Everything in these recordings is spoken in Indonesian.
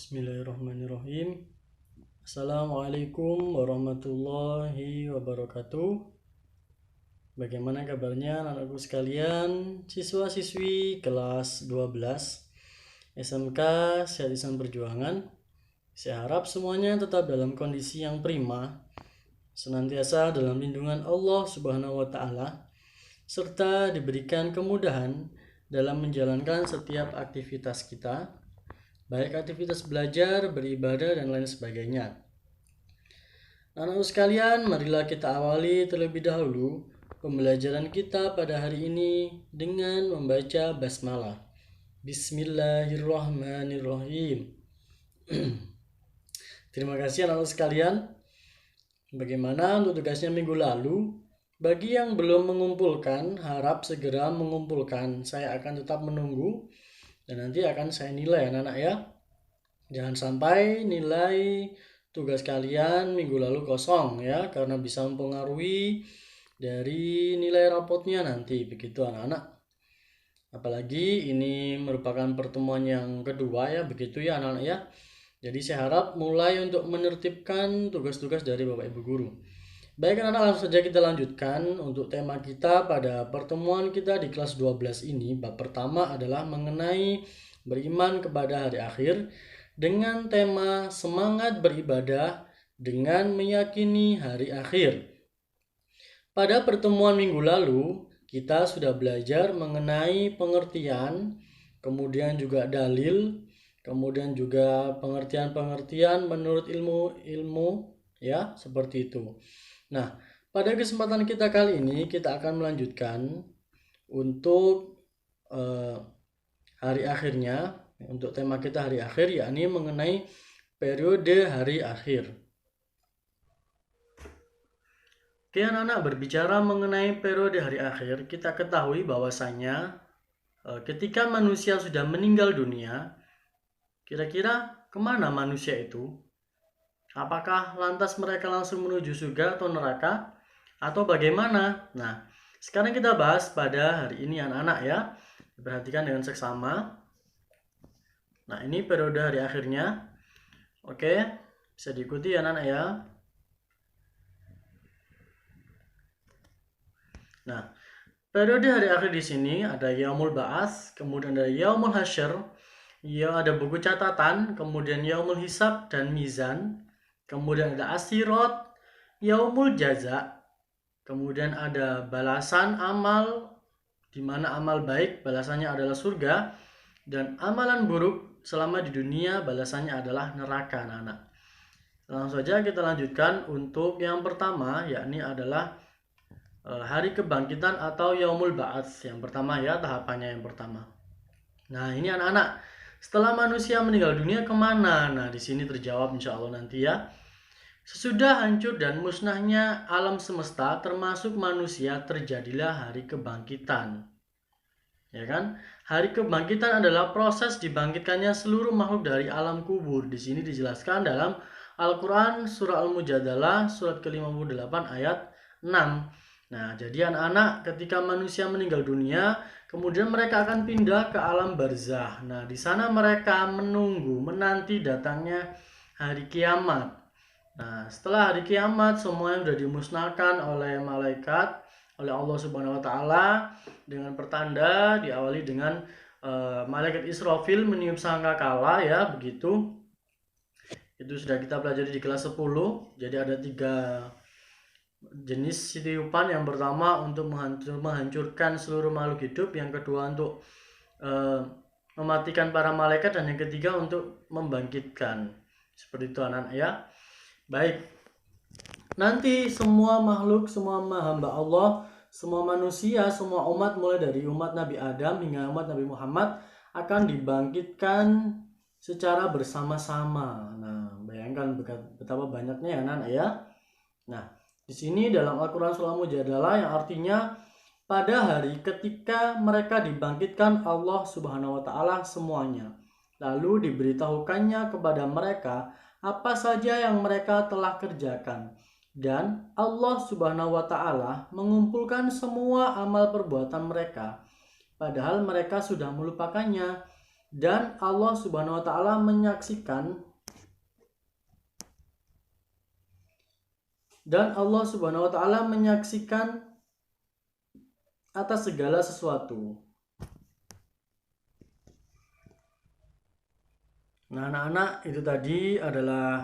Bismillahirrahmanirrahim. Assalamualaikum warahmatullahi wabarakatuh. Bagaimana kabarnya anak-anakku sekalian, siswa-siswi kelas 12 SMK Sehat Islam Perjuangan. Saya harap semuanya tetap dalam kondisi yang prima, senantiasa dalam lindungan Allah Subhanahu wa taala, serta diberikan kemudahan dalam menjalankan setiap aktivitas kita, baik aktivitas belajar, beribadah, dan lain sebagainya. Anak-anak sekalian, marilah kita awali terlebih dahulu pembelajaran kita pada hari ini dengan membaca basmalah. Bismillahirrahmanirrahim. Terima kasih anak-anak sekalian. Bagaimana untuk tugasnya minggu lalu? Bagi yang belum mengumpulkan, harap segera mengumpulkan. Saya akan tetap menunggu dan nanti akan saya nilai anak-anak ya. Jangan sampai nilai tugas kalian minggu lalu kosong ya, karena bisa mempengaruhi dari nilai rapotnya nanti, begitu anak-anak. Apalagi ini merupakan pertemuan yang kedua ya, begitu ya anak-anak ya. Jadi saya harap mulai untuk menertibkan tugas-tugas dari Bapak Ibu Guru. Baik anak-anak, langsung saja kita lanjutkan untuk tema kita pada pertemuan kita di kelas 12 ini. Bab pertama adalah mengenai beriman kepada hari akhir dengan tema semangat beribadah dengan meyakini hari akhir. Pada pertemuan minggu lalu, kita sudah belajar mengenai pengertian, kemudian juga dalil, kemudian juga pengertian-pengertian menurut ilmu ya, seperti itu. Nah, pada kesempatan kita kali ini kita akan melanjutkan untuk hari akhirnya, untuk tema kita hari akhir, yakni mengenai periode hari akhir. Oke anak-anak, berbicara mengenai periode hari akhir, kita ketahui bahwasanya ketika manusia sudah meninggal dunia, kira-kira kemana manusia itu? Apakah lantas mereka langsung menuju surga atau neraka? Atau bagaimana? Nah, sekarang kita bahas pada hari ini anak-anak ya. Perhatikan dengan seksama. Nah, ini periode hari akhirnya. Oke, bisa diikuti ya anak-anak ya. Nah, periode hari akhir di sini ada Yaumul Ba'ats, kemudian ada Yaumul Hasyr, ya ada buku catatan, kemudian Yaumul Hisab dan Mizan. Kemudian ada Asirat, Yaumul Jaza, kemudian ada balasan amal, di mana amal baik balasannya adalah surga, dan amalan buruk selama di dunia balasannya adalah neraka anak-anak. Langsung saja kita lanjutkan untuk yang pertama, yakni adalah hari kebangkitan atau Yaumul Ba'ats. Yang pertama ya, tahapannya yang pertama. Nah ini anak-anak, setelah manusia meninggal dunia kemana? Nah di sini terjawab insya Allah nanti ya. Sesudah hancur dan musnahnya alam semesta termasuk manusia, terjadilah hari kebangkitan. Ya kan? Hari kebangkitan adalah proses dibangkitkannya seluruh makhluk dari alam kubur. Di sini dijelaskan dalam Al-Qur'an surah Al-Mujadalah surat ke-58 ayat 6. Nah, jadi anak-anak ketika manusia meninggal dunia, kemudian mereka akan pindah ke alam barzah. Nah, di sana mereka menunggu, menanti datangnya hari kiamat. Nah, setelah hari kiamat semuanya sudah dimusnahkan oleh malaikat, oleh Allah Subhanahu wa taala dengan pertanda, diawali dengan malaikat Israfil meniup sangkakala ya, begitu. Itu sudah kita pelajari di kelas 10. Jadi ada 3 jenis tiupan. Yang pertama untuk menghancurkan seluruh makhluk hidup, yang kedua untuk mematikan para malaikat, dan yang ketiga untuk membangkitkan. Seperti itu anak-anak ya. Baik, nanti semua makhluk, semua hamba Allah, semua manusia, semua umat mulai dari umat Nabi Adam hingga umat Nabi Muhammad akan dibangkitkan secara bersama-sama. Nah, bayangkan betapa banyaknya ya anak-anak ya. Nah, di sini dalam Al-Qur'an surah Al-Mujadalah yang artinya pada hari ketika mereka dibangkitkan Allah Subhanahu wa taala semuanya, lalu diberitahukannya kepada mereka apa saja yang mereka telah kerjakan, dan Allah Subhanahu wa taala mengumpulkan semua amal perbuatan mereka padahal mereka sudah melupakannya, Dan Allah Subhanahu wa taala menyaksikan atas segala sesuatu. Nah, anak-anak, itu tadi adalah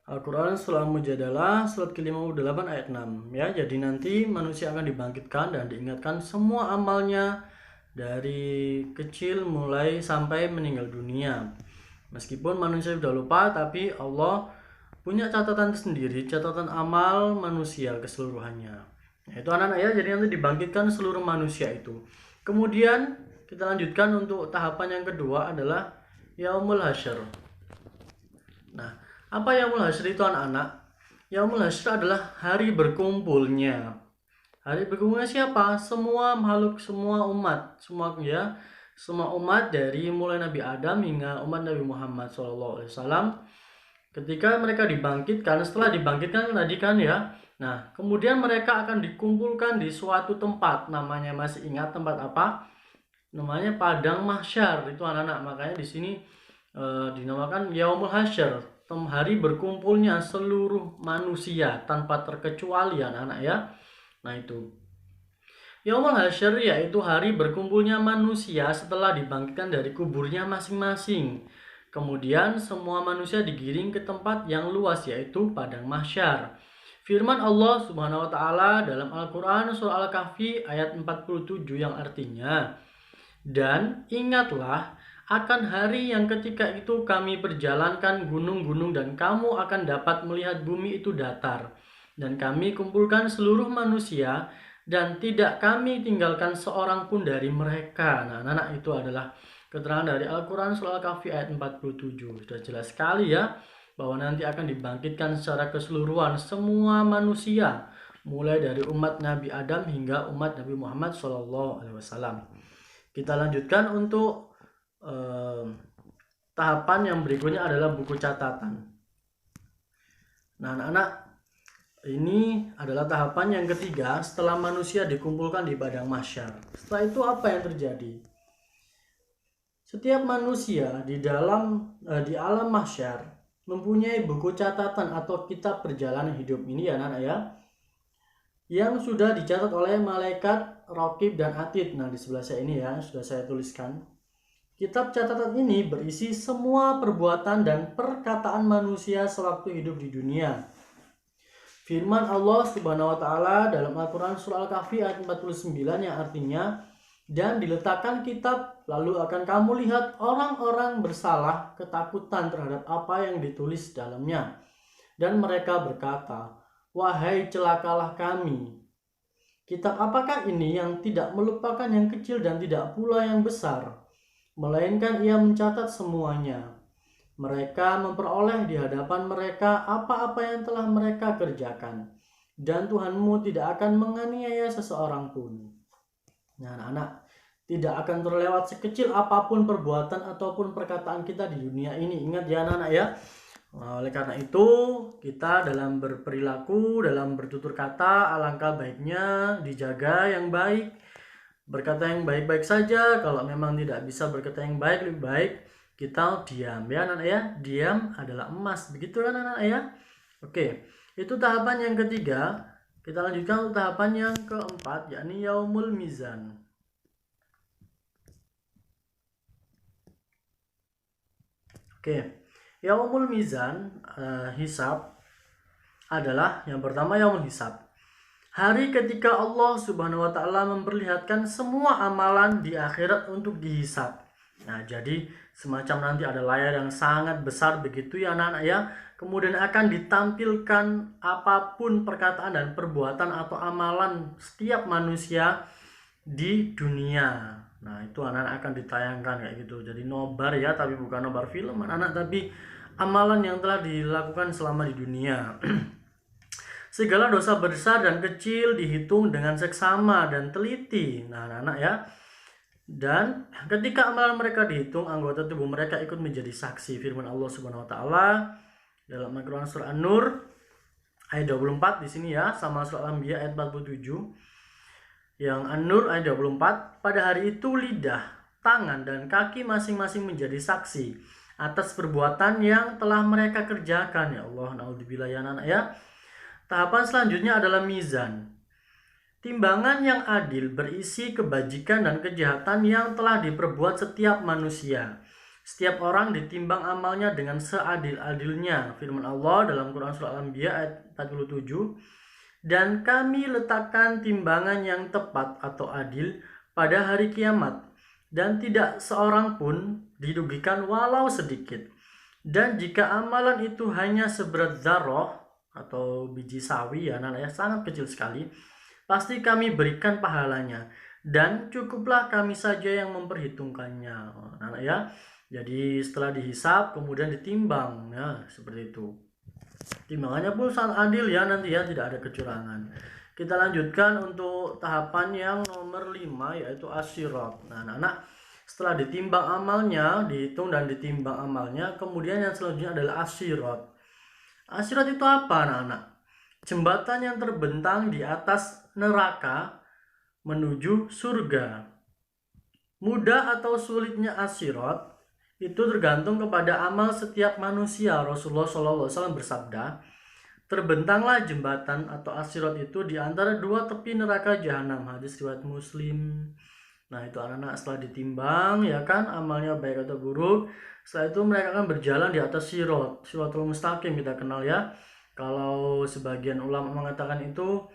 Al-Quran Surah Al-Mujadalah surat ke-58 ayat 6 ya. Jadi nanti manusia akan dibangkitkan dan diingatkan semua amalnya dari kecil mulai sampai meninggal dunia. Meskipun manusia sudah lupa, tapi Allah punya catatan sendiri, catatan amal manusia keseluruhannya. Nah, itu anak-anak ya, jadi nanti dibangkitkan seluruh manusia itu. Kemudian kita lanjutkan untuk tahapan yang kedua adalah Yaumul Hasyr. Nah, apa Yaumul Hasyr itu anak-anak? Yaumul Hasyr adalah hari berkumpulnya. Hari berkumpulnya siapa? Semua makhluk, semua umat, semua umat dari mulai Nabi Adam hingga umat Nabi Muhammad SAW. Ketika mereka dibangkitkan, setelah dibangkitkan tadi kan ya. Nah, kemudian mereka akan dikumpulkan di suatu tempat. Namanya masih ingat tempat apa? Namanya Padang Mahsyar. Itu anak-anak, makanya di sini dinamakan Yaumul Hasyr, hari berkumpulnya seluruh manusia tanpa terkecuali anak-anak ya. Nah, itu Yaumul Hasyr yaitu hari berkumpulnya manusia setelah dibangkitkan dari kuburnya masing-masing. Kemudian semua manusia digiring ke tempat yang luas yaitu Padang Mahsyar. Firman Allah Subhanahu wa taala dalam Al-Qur'an surah Al-Kahfi ayat 47 yang artinya, "Dan ingatlah akan hari yang ketika itu kami perjalankan gunung-gunung dan kamu akan dapat melihat bumi itu datar. Dan kami kumpulkan seluruh manusia dan tidak kami tinggalkan seorang pun dari mereka." Nah, anak-anak, itu adalah keterangan dari Al-Quran surah Al-Kahfi ayat 47. Sudah jelas sekali ya, bahwa nanti akan dibangkitkan secara keseluruhan semua manusia, mulai dari umat Nabi Adam hingga umat Nabi Muhammad SAW. Kita lanjutkan untuk tahapan yang berikutnya adalah buku catatan. Nah, anak-anak, ini adalah tahapan yang ketiga setelah manusia dikumpulkan di Padang Mahsyar. Setelah itu apa yang terjadi? Setiap manusia di alam mahsyar mempunyai buku catatan atau kitab perjalanan hidup ini ya anak-anak ya, yang sudah dicatat oleh malaikat Raqib dan Atid. Nah, di sebelah saya ini ya, sudah saya tuliskan. Kitab catatan ini berisi semua perbuatan dan perkataan manusia sewaktu hidup di dunia. Firman Allah Subhanahu wa taala dalam Al-Qur'an surah Al-Kahfi ayat 49 yang artinya, "Dan diletakkan kitab, lalu akan kamu lihat orang-orang bersalah ketakutan terhadap apa yang ditulis dalamnya. Dan mereka berkata, wahai celakalah kami. Kitab apakah ini yang tidak melupakan yang kecil dan tidak pula yang besar, melainkan ia mencatat semuanya. Mereka memperoleh di hadapan mereka apa-apa yang telah mereka kerjakan, dan Tuhanmu tidak akan menganiaya seseorang pun." Nah, anak-anak, tidak akan terlewat sekecil apapun perbuatan ataupun perkataan kita di dunia ini. Ingat ya anak-anak ya. Nah, oleh karena itu, kita dalam berperilaku, dalam bertutur kata, alangkah baiknya dijaga yang baik. Berkata yang baik-baik saja. Kalau memang tidak bisa berkata yang baik, lebih baik kita diam ya anak-anak ya. Diam adalah emas. Begitu kan anak-anak ya. Oke, itu tahapan yang ketiga. Kita lanjutkan untuk tahapan yang keempat, yakni Yaumul Mizan. Oke, Yaumul Mizan, hisab, adalah yang pertama Yaumul Hisab. Hari ketika Allah Subhanahu wa taala memperlihatkan semua amalan di akhirat untuk dihisab. Nah, jadi semacam nanti ada layar yang sangat besar begitu ya anak-anak ya. Kemudian akan ditampilkan apapun perkataan dan perbuatan atau amalan setiap manusia di dunia. Nah, itu anak-anak akan ditayangkan kayak gitu. Jadi nobar ya, tapi bukan nobar film anak-anak, tapi amalan yang telah dilakukan selama di dunia. Segala dosa besar dan kecil dihitung dengan seksama dan teliti. Nah, anak-anak ya. Dan ketika amalan mereka dihitung, anggota tubuh mereka ikut menjadi saksi. Firman Allah Subhanahu wa taala dalam Al-Qur'an surah An-Nur ayat 24 di sini ya, sama surah Al-Anbiya ayat 47. Yang An-Nur ayat 24, pada hari itu lidah, tangan dan kaki masing-masing menjadi saksi atas perbuatan yang telah mereka kerjakan. Ya Allah, naudzubillah ya anak ya. Tahapan selanjutnya adalah mizan. Timbangan yang adil berisi kebajikan dan kejahatan yang telah diperbuat setiap manusia. Setiap orang ditimbang amalnya dengan seadil-adilnya. Firman Allah dalam Quran Surah Al-Anbiya ayat 47. Dan kami letakkan timbangan yang tepat atau adil pada hari kiamat. Dan tidak seorang pun dirugikan walau sedikit. Dan jika amalan itu hanya seberat zarrah atau biji sawi ya anak ya, sangat kecil sekali, pasti kami berikan pahalanya, dan cukuplah kami saja yang memperhitungkannya. Anak ya, jadi setelah dihisap kemudian ditimbang ya, seperti itu. Timbangannya pun sangat adil ya nanti ya, tidak ada kecurangan. Kita lanjutkan untuk tahapan yang nomor 5 yaitu asyirat. Nah anak-anak, setelah ditimbang amalnya, dihitung dan ditimbang amalnya, kemudian yang selanjutnya adalah asyirat. Asyirat itu apa anak-anak? Jembatan yang terbentang di atas neraka menuju surga. Mudah atau sulitnya asyirat itu tergantung kepada amal setiap manusia. Rasulullah SAW bersabda, terbentanglah jembatan atau asyirat itu di antara dua tepi neraka jahanam. Hadis riwayat Muslim. Nah itu anak-anak, setelah ditimbang ya kan, amalnya baik atau buruk, setelah itu mereka akan berjalan di atas sirat, siratul mustaqim kita kenal ya. Kalau sebagian ulama mengatakan itu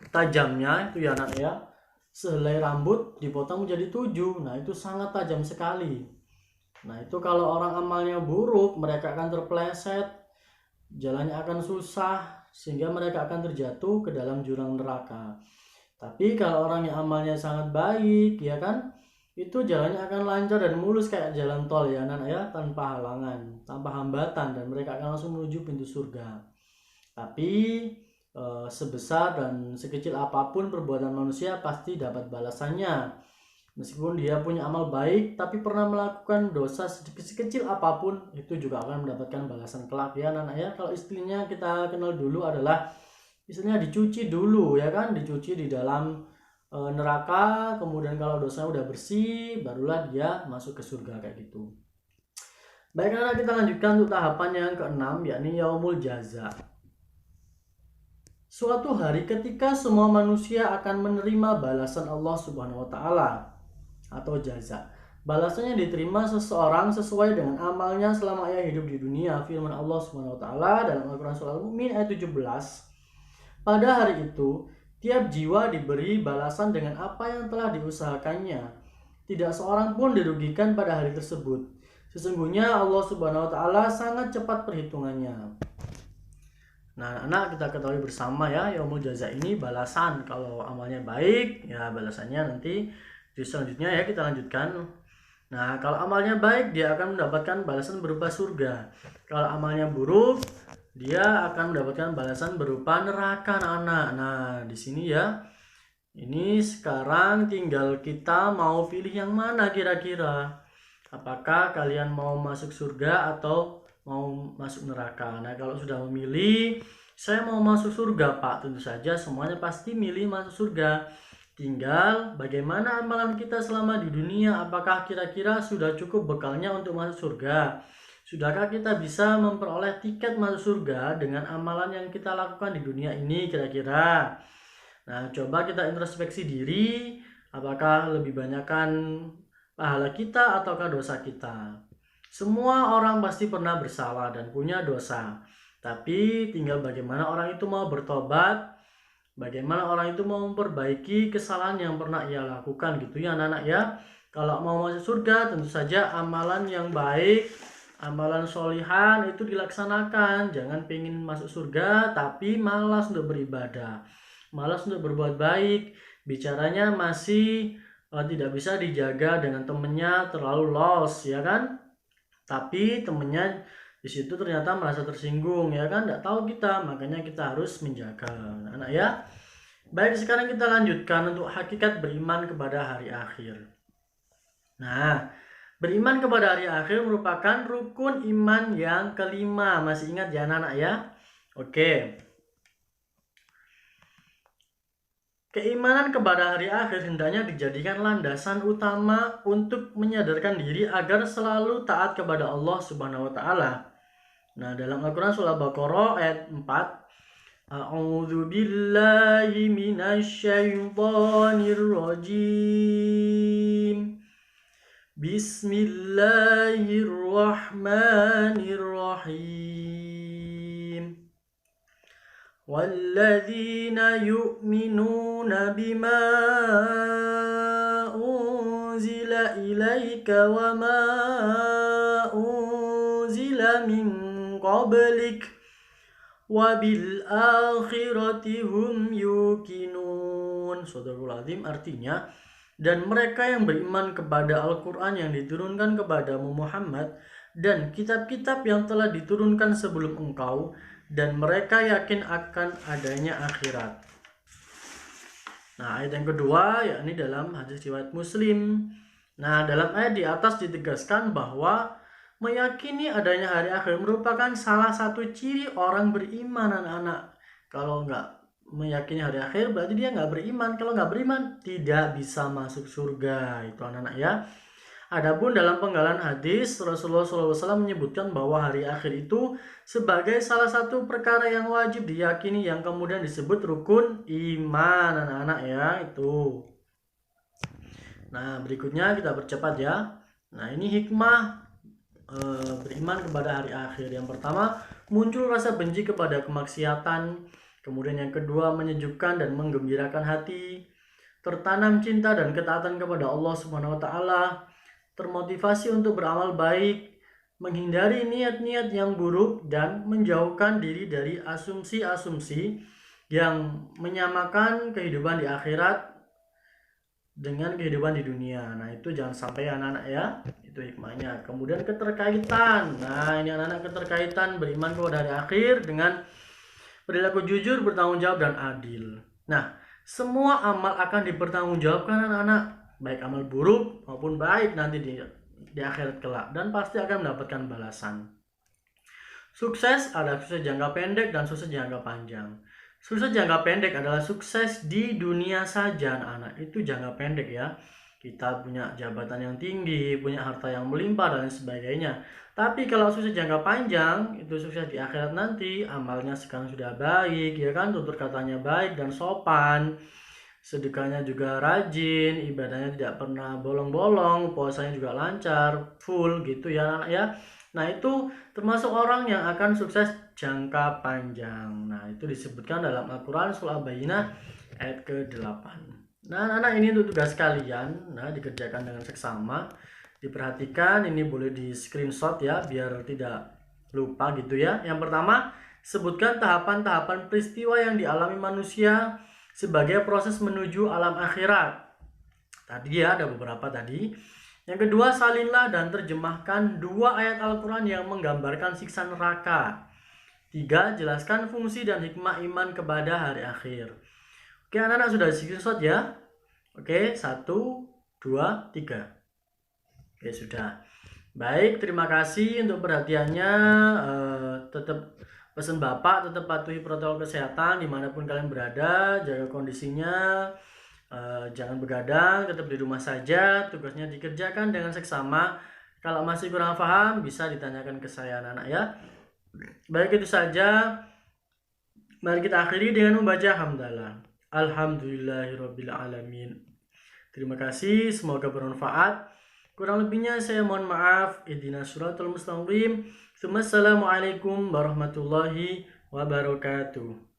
tajamnya itu ya anak ya, sehelai rambut dipotong menjadi 7. Nah itu sangat tajam sekali. Nah itu kalau orang amalnya buruk, mereka akan terpeleset, jalannya akan susah, sehingga mereka akan terjatuh ke dalam jurang neraka. Tapi kalau orang yang amalnya sangat baik ya kan, itu jalannya akan lancar dan mulus kayak jalan tol ya anak ya, tanpa halangan, tanpa hambatan, dan mereka akan langsung menuju pintu surga. Tapi sebesar dan sekecil apapun perbuatan manusia pasti dapat balasannya. Meskipun dia punya amal baik tapi pernah melakukan dosa sekecil apapun, itu juga akan mendapatkan balasan kelak ya anak ya. Kalau istilahnya kita kenal dulu adalah istilahnya dicuci dulu ya kan, dicuci di dalam neraka, kemudian kalau dosanya udah bersih barulah dia masuk ke surga kayak gitu. Baik anak, kita lanjutkan untuk tahapan yang keenam yakni yaumul jaza. Suatu hari ketika semua manusia akan menerima balasan Allah Subhanahu wa taala atau jaza. Balasannya diterima seseorang sesuai dengan amalnya selama ia hidup di dunia. Firman Allah Subhanahu wa taala dalam Al-Qur'an surah Al-Mu'min ayat 17. Pada hari itu, tiap jiwa diberi balasan dengan apa yang telah diusahakannya. Tidak seorang pun dirugikan pada hari tersebut. Sesungguhnya Allah Subhanahu wa taala sangat cepat perhitungannya. Nah, anak kita ketahui bersama ya, yaumul jaza ini balasan. Kalau amalnya baik, ya balasannya nanti di selanjutnya ya, kita lanjutkan. Nah, kalau amalnya baik, dia akan mendapatkan balasan berupa surga. Kalau amalnya buruk, dia akan mendapatkan balasan berupa neraka anak-anak. Nah, di sini ya, ini sekarang tinggal kita mau pilih yang mana kira-kira. Apakah kalian mau masuk surga atau mau masuk neraka? Nah kalau sudah memilih, saya mau masuk surga Pak, tentu saja semuanya pasti milih masuk surga. Tinggal bagaimana amalan kita selama di dunia, apakah kira-kira sudah cukup bekalnya untuk masuk surga? Sudahkah kita bisa memperoleh tiket masuk surga dengan amalan yang kita lakukan di dunia ini kira-kira? Nah coba kita introspeksi diri, apakah lebih banyakkan pahala kita ataukah dosa kita? Semua orang pasti pernah bersalah dan punya dosa. Tapi tinggal bagaimana orang itu mau bertobat, bagaimana orang itu mau memperbaiki kesalahan yang pernah ia lakukan gitu ya anak-anak ya. Kalau mau masuk surga tentu saja amalan yang baik, amalan solihan itu dilaksanakan. Jangan pengen masuk surga tapi malas untuk beribadah, malas untuk berbuat baik, bicaranya masih tidak bisa dijaga dengan temennya, terlalu los ya kan, tapi temennya di situ ternyata merasa tersinggung ya kan, tidak tahu kita, makanya kita harus menjaga anak-anak ya. Baik, sekarang kita lanjutkan untuk hakikat beriman kepada hari akhir. Nah, beriman kepada hari akhir merupakan rukun iman yang kelima. Masih ingat ya anak-anak ya? Oke. Keimanan kepada hari akhir hendaknya dijadikan landasan utama untuk menyadarkan diri agar selalu taat kepada Allah Subhanahu wa taala. Nah, dalam Al-Qur'an surah Baqarah ayat 4, A'udzu billahi minasyaitonir rajim. Bismillahirrahmanirrahim. والذين يؤمنون بما أنزل إليك وما أنزل من قبلك وبالآخرة هم يوقنون. Sadaqallahul artinya, dan mereka yang beriman kepada Al-Quran yang diturunkan kepadamu Muhammad dan kitab-kitab yang telah diturunkan sebelum engkau, dan mereka yakin akan adanya akhirat. Nah, ayat yang kedua yakni dalam hadis riwayat Muslim. Nah, dalam ayat di atas ditegaskan bahwa meyakini adanya hari akhir merupakan salah satu ciri orang beriman, anak-anak. Kalau nggak meyakini hari akhir berarti dia nggak beriman. Kalau nggak beriman tidak bisa masuk surga, itu anak-anak ya. Adapun dalam penggalan hadis, Rasulullah SAW menyebutkan bahwa hari akhir itu sebagai salah satu perkara yang wajib diyakini yang kemudian disebut rukun iman, anak-anak ya, itu. Nah, berikutnya kita percepat ya. Nah, ini hikmah beriman kepada hari akhir. Yang pertama, muncul rasa benci kepada kemaksiatan. Kemudian yang kedua, menyejukkan dan menggembirakan hati. Tertanam cinta dan ketaatan kepada Allah Subhanahu wa taala. Termotivasi untuk beramal baik, menghindari niat-niat yang buruk, dan menjauhkan diri dari asumsi-asumsi yang menyamakan kehidupan di akhirat dengan kehidupan di dunia. Nah, itu jangan sampai anak-anak ya, itu hikmahnya. Kemudian keterkaitan. Nah, ini anak-anak keterkaitan beriman kepada hari akhir dengan perilaku jujur, bertanggung jawab, dan adil. Nah, semua amal akan dipertanggungjawabkan anak-anak, baik amal buruk maupun baik nanti di akhirat kelak, dan pasti akan mendapatkan balasan. Sukses ada sukses jangka pendek dan sukses jangka panjang. Sukses jangka pendek adalah sukses di dunia saja, anak-anak. Itu jangka pendek ya. Kita punya jabatan yang tinggi, punya harta yang melimpah dan sebagainya. Tapi kalau sukses jangka panjang, itu sukses di akhirat nanti, amalnya sekarang sudah baik, ya kan, tutur katanya baik dan sopan, sedekahnya juga rajin, ibadahnya tidak pernah bolong-bolong, puasanya juga lancar, full gitu ya anak ya. Nah, itu termasuk orang yang akan sukses jangka panjang. Nah, itu disebutkan dalam Al-Quran surah Al-Bayyinah ayat ke-8. Nah, anak-anak, ini untuk tugas kalian. Nah, dikerjakan dengan seksama, diperhatikan, ini boleh di screenshot ya biar tidak lupa gitu ya. Yang pertama, sebutkan tahapan-tahapan peristiwa yang dialami manusia sebagai proses menuju alam akhirat. Tadi ya ada beberapa tadi. Yang kedua, salinlah dan terjemahkan 2 ayat Al-Quran yang menggambarkan siksa neraka. 3, jelaskan fungsi dan hikmah iman kepada hari akhir. Oke, anak-anak sudah screenshot ya. Oke, 1, 2, 3. Oke, sudah. Baik, terima kasih untuk perhatiannya. Tetap pesan Bapak, tetap patuhi protokol kesehatan dimanapun kalian berada, jaga kondisinya, jangan begadang, tetap di rumah saja, tugasnya dikerjakan dengan seksama. Kalau masih kurang paham, bisa ditanyakan ke saya, anak-anak ya. Baik, itu saja. Mari kita akhiri dengan membaca hamdalah. Alhamdulillahirrabbilalamin. Terima kasih, semoga bermanfaat. Kurang lebihnya saya mohon maaf. Ihdinas siratal mustaqim. Assalamualaikum warahmatullahi wabarakatuh.